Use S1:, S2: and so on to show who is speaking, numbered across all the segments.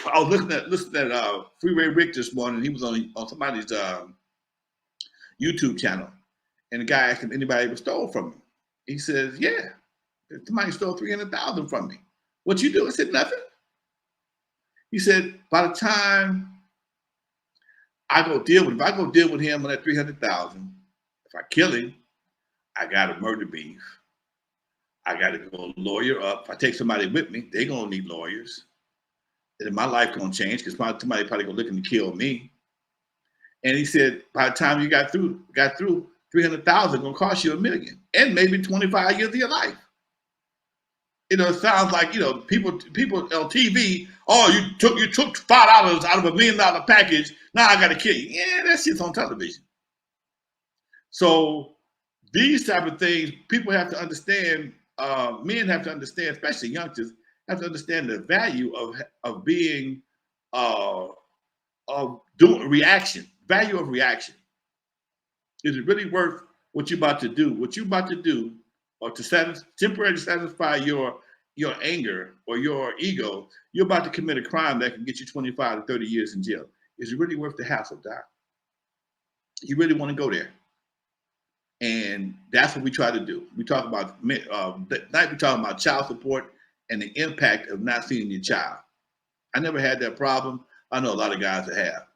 S1: I was listening at Freeway Rick this morning. He was on somebody's YouTube channel, and the guy asked him anybody ever stole from him. He says, "Yeah, somebody stole 300,000 from me. What you do?" I said, "Nothing." He said, "By the time if I go deal with him on that 300,000, if I kill him, I got a murder beef. I got to go lawyer up. If I take somebody with me, they gonna need lawyers. And then my life gonna change because somebody probably gonna looking to kill me." And he said, by the time you got through 300,000 gonna cost you $1 million and maybe 25 years of your life. It sounds like people on TV. Oh, you took $5 out of $1 million package. Now I got to kill you. Yeah, that shit's on television. So these type of things, people have to understand. Men have to understand, especially youngsters, have to understand the value of being of doing reaction. Value of reaction. Is it really worth what you're about to do? What you're about to do, or to temporarily satisfy your anger or your ego, you're about to commit a crime that can get you 25 to 30 years in jail. Is it really worth the hassle, Doc? You really want to go there? And that's what we try to do. We talk about tonight. We talk about child support and the impact of not seeing your child. I never had that problem. I know a lot of guys that have.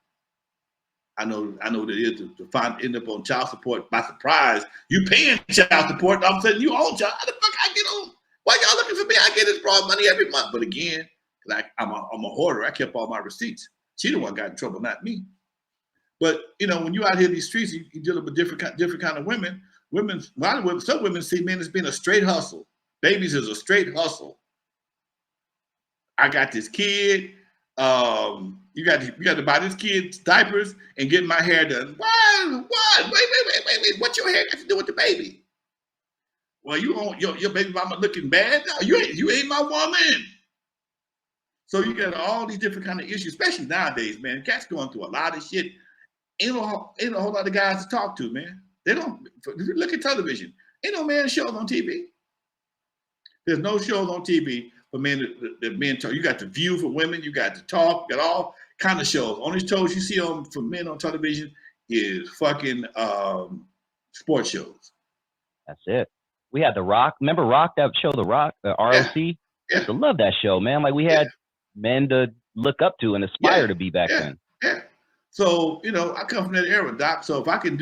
S1: I know what it is to end up on child support by surprise. You paying child support, all of a sudden you own child. How the fuck I get on? Why y'all looking for me? I get this broad money every month. But again, like I'm a hoarder. I kept all my receipts. She the one got in trouble, not me. But when you out here in these streets, you dealing with different kind of women. Some women see men as being a straight hustle. Babies is a straight hustle. I got this kid. You got to buy this kid's diapers and get my hair done. What? Wait. What your hair got to do with the baby? Well, you on your baby mama looking bad now. You ain't my woman. So you got all these different kind of issues, especially nowadays, man. Cats going through a lot of shit. Ain't a whole lot of guys to talk to, man. They don't look at television. Ain't no man shows on TV. There's no shows on TV for men that men talk. You got The View for women. You got The Talk. You got all kind of shows. Only shows you see for men on television is fucking sports shows.
S2: That's it. We had The Rock. Remember Rock? That show, The Rock, the ROC. Yeah. I used to love that show, man. Like we had men to look up to and aspire to be back then.
S1: Yeah. So I come from that era, Doc. So if I can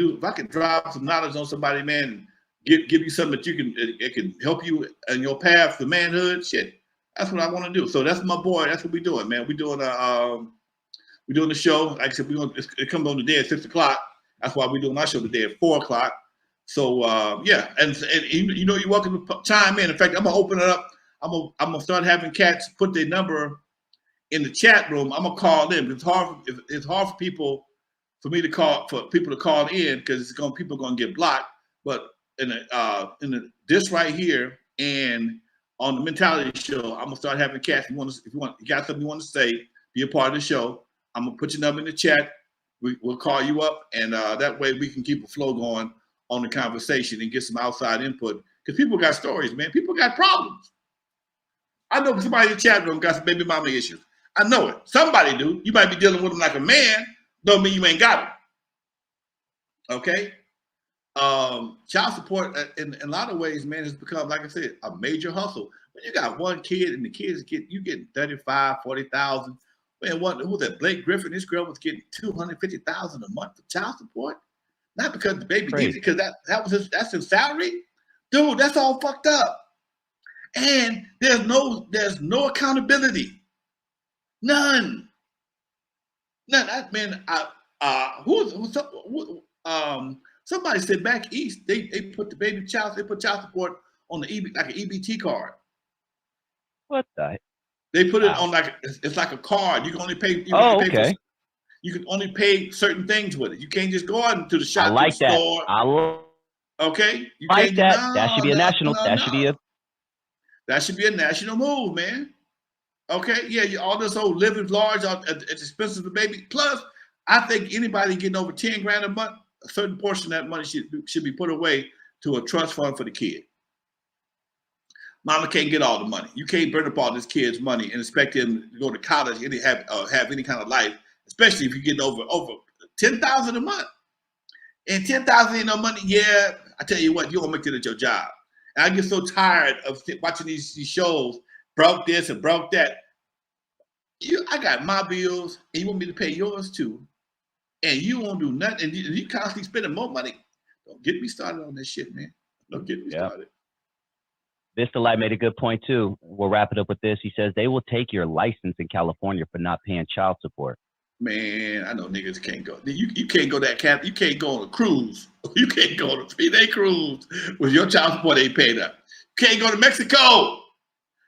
S1: drop some knowledge on somebody, man, give you something that it can help you in your path to manhood, shit. That's what I want to do. So that's my boy. That's what we're doing, man. We're doing the show. Like I said, it comes on today at 6 o'clock. That's why we're doing our show today at 4 o'clock. So and you're welcome to chime in. In fact, I'm gonna open it up. I'm gonna start having cats put their number in the chat room. I'm gonna call in. It's hard for people to call in because people are gonna get blocked. But in this right here and on the Mentality Show, I'm gonna start having cats. If you got something you want to say, be a part of the show. I'm gonna put your number in the chat. We'll call you up, and that way we can keep a flow going on the conversation and get some outside input. Because people got stories, man. People got problems. I know somebody in the chat room got some baby mama issues. I know it. Somebody do. You might be dealing with them like a man. Don't mean you ain't got them. Okay? Child support, in a lot of ways, man, has become, like I said, a major hustle. When you got one kid and the kids you getting 35, 40,000. Man, who's that? Blake Griffin, this girl was getting 250,000 a month for child support. Not because the baby needs it, because that's his salary. Dude, that's all fucked up. And there's no accountability. None. That man. Somebody said back east they put child support on the like an EBT card.
S2: What the?
S1: They put it on it's like a card. You can only pay. You can only pay certain things with it. You can't just go out into the shop.
S2: I like that.
S1: Okay. You
S2: like
S1: can't
S2: that. That should be a national.
S1: That should be a national move, man. Okay. Yeah. All this whole living large, it's expensive for baby. Plus, I think anybody getting over 10 grand a month, a certain portion of that money should be put away to a trust fund for the kid. Mama can't get all the money. You can't burn up all this kid's money and expect him to go to college and have any kind of life, especially if you get over $10,000 a month. And $10,000 ain't no money. Yeah, I tell you what, you gonna make it at your job. And I get so tired of watching these shows, broke this and broke that. I got my bills, and you want me to pay yours too, and you won't do nothing. And you constantly spending more money. Don't get me started on this shit, man. Don't get me started.
S2: Vista Light made a good point too. We'll wrap it up with this. He says they will take your license in California for not paying child support.
S1: Man, I know niggas can't go. You can't go that camp. You can't go on a cruise. You can't go on a 3-day cruise with your child support ain't paid up. You can't go to Mexico.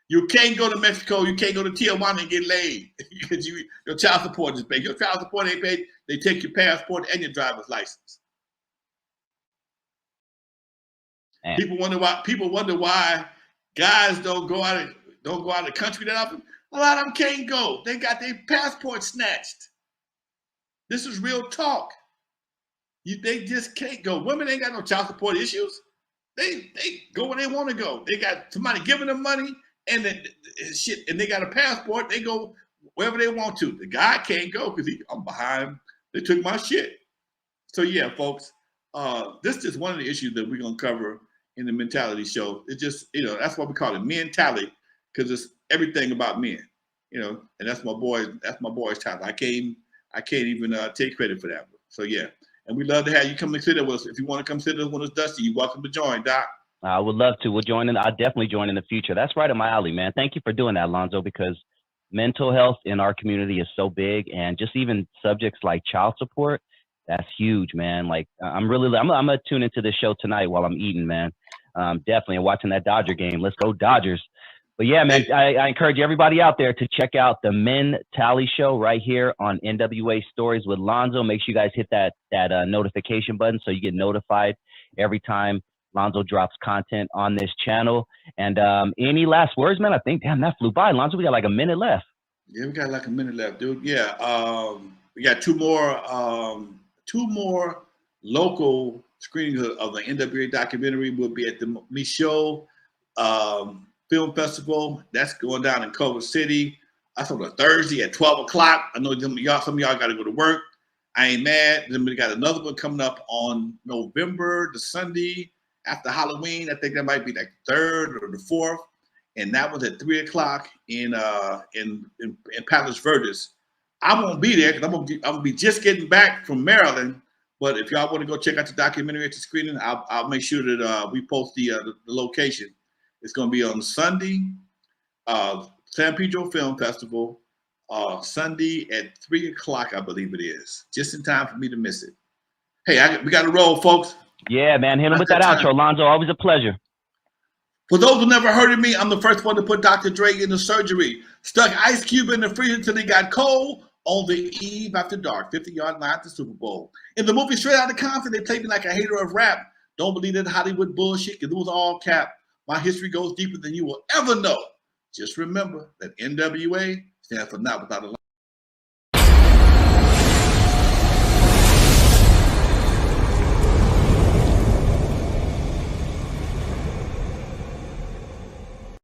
S1: You can't go to Mexico. You can't go to Tijuana and get laid because your child support is paid. Your child support ain't paid. They take your passport and your driver's license. Man. People wonder why guys don't go out of the country that often. A lot of them can't go. They got their passport snatched. This is real talk. They just can't go. Women ain't got no child support issues. They go where they want to go. They got somebody giving them money and they got a passport. They go wherever they want to. The guy can't go because I'm behind. They took my shit. So yeah, folks, this is one of the issues that we're gonna cover in the mentality show. It's just, that's why we call it mentality, because it's everything about men, and that's my boy's title. I can't even take credit for that. So yeah, and we love to have you come and sit with us. If you want to come sit with us when it's dusty, you're welcome to join, Doc.
S2: I would love to. We'll join in. I'll definitely join in the future. That's right up my alley, man. Thank you for doing that, Lonzo, because mental health in our community is so big, and just even subjects like child support, that's huge, man. Like I'm gonna tune into this show tonight while I'm eating, man. Definitely, and watching that Dodger game. Let's go Dodgers. But yeah, man, I encourage everybody out there to check out the Men Tally Show right here on N.W.A. Stories with Lonzo. Make sure you guys hit that notification button so you get notified every time Lonzo drops content on this channel. And any last words, man? I think, damn, that flew by. Lonzo, we got like a minute left.
S1: Yeah, we got like a minute left, dude. Yeah, we got two more local screenings of the N.W.A. documentary. Will be at the Michel'le Film Festival. That's going down in Culver City. That's on a Thursday at 12 o'clock. I know some of y'all got to go to work. I ain't mad. Then we got another one coming up on November, the Sunday after Halloween. I think that might be like the 3rd or the 4th. And that was at 3 o'clock in Palos Verdes. I won't be there because I'm gonna be just getting back from Maryland. But if y'all want to go check out the documentary at the screening, I'll make sure that we post the location. It's going to be on Sunday, San Pedro Film Festival, Sunday at 3 o'clock, I believe it is. Just in time for me to miss it. Hey, we got to roll, folks.
S2: Yeah, man. Hit him with that outro, Lonzo. Always a pleasure.
S1: For those who never heard of me, I'm the first one to put Dr. Dre in the surgery. Stuck Ice Cube in the freezer until he got cold. On the eve after dark, 50-yard line at the Super Bowl. In the movie Straight Outta Compton, they played me like a hater of rap. Don't believe that Hollywood bullshit, because it was all cap. My history goes deeper than you will ever know. Just remember that N.W.A. stands for Not Without a Line.